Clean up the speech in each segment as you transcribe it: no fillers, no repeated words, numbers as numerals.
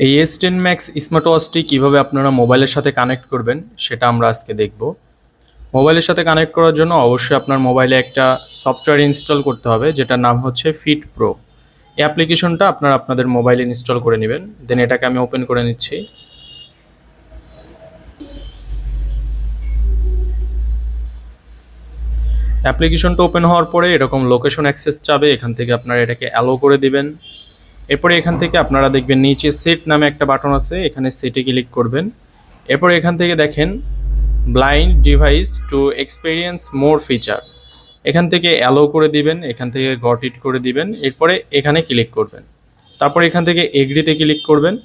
এই S10 Max smart ওয়াচটি কীভাবে আপনারা মোবাইলের সাথে কানেক্ট করবেন সেটা আমরা আজকে দেখব। মোবাইলের সাথে কানেক্ট করার জন্য অবশ্যই আপনার মোবাইলে একটা সফটওয়্যার ইনস্টল করতে হবে যেটার নাম হচ্ছে ফিট প্রো। এই অ্যাপ্লিকেশনটা আপনারা আপনাদের মোবাইলে ইনস্টল করে নেবেন। দেন এটাকে আমি ওপেন করে নিচ্ছি। অ্যাপ্লিকেশনটা ওপেন হওয়ার পরে এরকম লোকেশন অ্যাক্সেস চাবে, এখান থেকে আপনারা এটাকে অ্যালো করে দিবেন। এরপরে এখান থেকে আপনারা দেখবেন নিচে সেট নামে একটা বাটন আছে, এখানে সেটে ক্লিক করবেন। এরপরে এখান থেকে দেখেন ব্লাইন্ড ডিভাইস টু এক্সপেরিয়েন্স মোর ফিচার, এখান থেকে অ্যালো করে দিবেন, এখান থেকে গট ইট করে দিবেন। এরপরে এখানে ক্লিক করবেন, তারপর এখান থেকে এগ্রিতে ক্লিক করবেন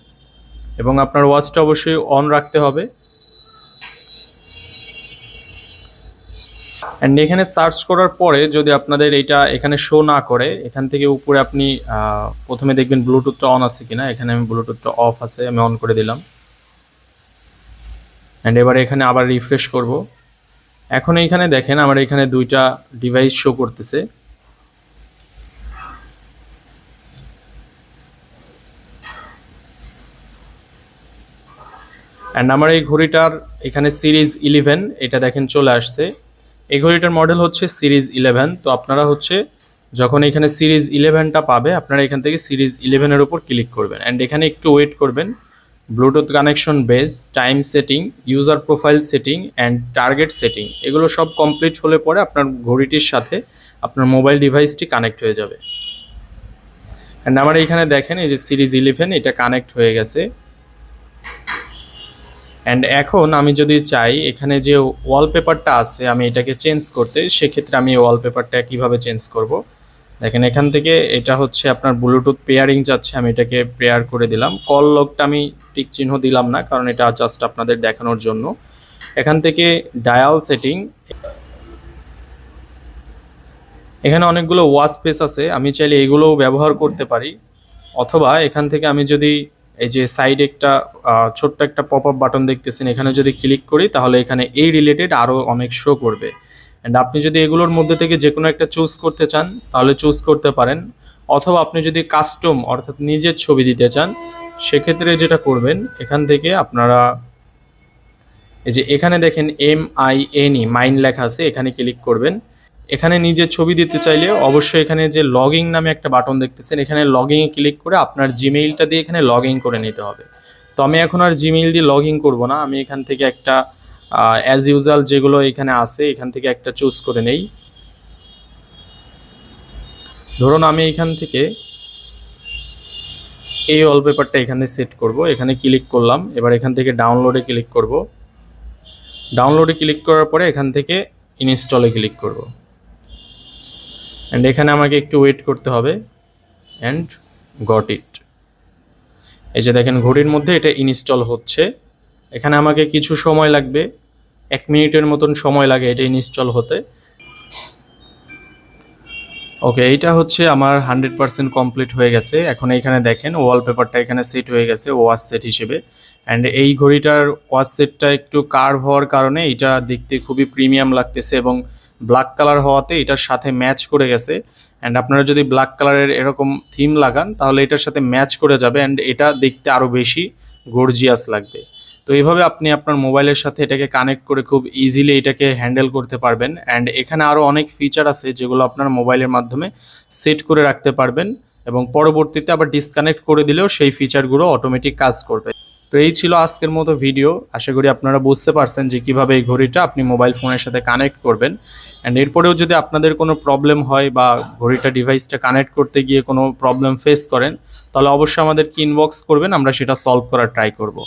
এবং আপনার ওয়াচটা অবশ্যই অন রাখতে হবে। অ্যান্ড এখানে সার্চ করার পরে যদি আপনাদের এটা এখানে শো না করে, এখান থেকে উপরে আপনি প্রথমে দেখবেন ব্লুটুথটা অন আছে কিনা। এখানে আমি ব্লুটুথটা অফ আছে, আমি অন করে দিলাম। অ্যান্ড এবারে এখানে আবার রিফ্রেশ করব। এখন এইখানে দেখেন আমার এখানে দুইটা ডিভাইস শো করতেছে। অ্যান্ড আমার এই ঘড়িটার এখানে সিরিজ 11 এটা দেখেন চলে আসছে। এই ঘড়িটার মডেল হচ্ছে সিরিজ 11। তো আপনারা হচ্ছে যখন এখানে সিরিজ 11টা পাবে, আপনারা এখান থেকে সিরিজ 11-এর উপর ক্লিক করবেন। অ্যান্ড এখানে একটু ওয়েট করবেন। Bluetooth connection base, time setting, user profile setting and target setting, এগুলো সব কমপ্লিট হলে পরে আপনার ঘড়িটির সাথে আপনার মোবাইল ডিভাইসটি কানেক্ট হয়ে যাবে। অ্যান্ড আমার এখানে দেখেন এই যে সিরিজ 11 এটা কানেক্ট হয়ে গেছে। অ্যান্ড এখন আমি যদি চাই এখানে যে ওয়ালপেপারটা আছে আমি এটাকে চেঞ্জ করতে, সেক্ষেত্রে আমি এই ওয়ালপেপারটা কীভাবে চেঞ্জ করব। দেখেন এখান থেকে এটা হচ্ছে আপনার ব্লুটুথ পেয়ারিং যাচ্ছে, আমি এটাকে পেয়ার করে দিলাম। কল লগটা আমি টিক চিহ্ন দিলাম না, কারণ এটা জাস্ট আপনাদের দেখানোর জন্য। এখান থেকে ডায়াল সেটিং, এখানে অনেকগুলো ওয়াচ পেস আছে, আমি চাইলে এগুলোও ব্যবহার করতে পারি। অথবা এখান থেকে আমি যদি এই যে সাইডে একটা ছোট্ট একটা পপ আপ বাটন দেখতেছেন, এখানে যদি ক্লিক করি তাহলে এখানে এই রিলেটেড আরও অনেক শো করবে। অ্যান্ড আপনি যদি এগুলোর মধ্যে থেকে যে কোনো একটা চুজ করতে চান তাহলে চুজ করতে পারেন। অথবা আপনি যদি কাস্টম অর্থাৎ নিজের ছবি দিতে চান, সেক্ষেত্রে যেটা করবেন এখান থেকে আপনারা এই যে এখানে দেখেন MINE মাইন লেখা আছে, এখানে ক্লিক করবেন। এখানে নিজের ছবি দিতে চাইলে অবশ্যই এখানে যে লগইন নামে একটা বাটন দেখতেছেন, এখানে লগইনে ক্লিক করে আপনার জিমেইলটা দিয়ে এখানে লগ ইন করে নিতে হবে। তো আমি এখন আর জিমেইল দিয়ে লগ ইন করবো না, আমি এখান থেকে একটা অ্যাজ ইউজুয়াল যেগুলো এখানে আছে এখান থেকে একটা চুজ করে নেই। ধরুন আমি এখান থেকে এই ওয়ালপেপারটা এখানে সেট করব, এখানে ক্লিক করলাম। এবার এখান থেকে ডাউনলোডে ক্লিক করব। ডাউনলোডে ক্লিক করার পরে এখান থেকে ইনস্টলে ক্লিক করব। অ্যান্ড এখানে আমাকে একটু ওয়েট করতে হবে। And got it. এই যে দেখেন ঘড়ির মধ্যে এটা ইনস্টল হচ্ছে। এখানে আমাকে কিছু সময় লাগবে, 1 মিনিটের মতন সময় লাগে এটা ইনস্টল হতে। ওকে, এইটা হচ্ছে আমার 100% কমপ্লিট হয়ে গেছে। এখন এইখানে দেখেন ওয়ালপেপারটা এখানে সেট হয়ে গেছে ওয়াচ সেট হিসেবে। অ্যান্ড এই ঘড়িটার ওয়াচ সেটটা একটু কার্ভ হওয়ার কারণে এটা দেখতে খুবই প্রিমিয়াম লাগতেছে এবং ব্ল্যাক কালার হওয়াতে এটার সাথে ম্যাচ করে গেছে। অ্যান্ড আপনারা যদি ব্ল্যাক কালারের এরকম থিম লাগান তাহলে এটার সাথে ম্যাচ করে যাবে অ্যান্ড এটা দেখতে আরও বেশি গর্জিয়াস লাগবে। তো এইভাবে আপনি আপনার মোবাইলের সাথে এটাকে কানেক্ট করে খুব ইজিলি এটাকে হ্যান্ডেল করতে পারবেন। অ্যান্ড এখানে আরও অনেক ফিচার আছে যেগুলো আপনার মোবাইলের মাধ্যমে সেট করে রাখতে পারবেন এবং পরবর্তীতে আবার ডিসকানেক্ট করে দিলেও সেই ফিচারগুলো অটোমেটিক কাজ করবে। তো এই ছিল আজকের মতো ভিডিও। আশা করি আপনারা বুঝতে পারছেন যে কীভাবে এই ঘড়িটা আপনি মোবাইল ফোনের সাথে কানেক্ট করবেন। অ্যান্ড এরপরেও যদি আপনাদের কোনো প্রবলেম হয় বা ঘড়িটা ডিভাইসটা কানেক্ট করতে গিয়ে কোনো প্রবলেম ফেস করেন, তাহলে অবশ্যই আমাদেরকে ইনবক্স করবেন, আমরা সেটা সলভ করার ট্রাই করব।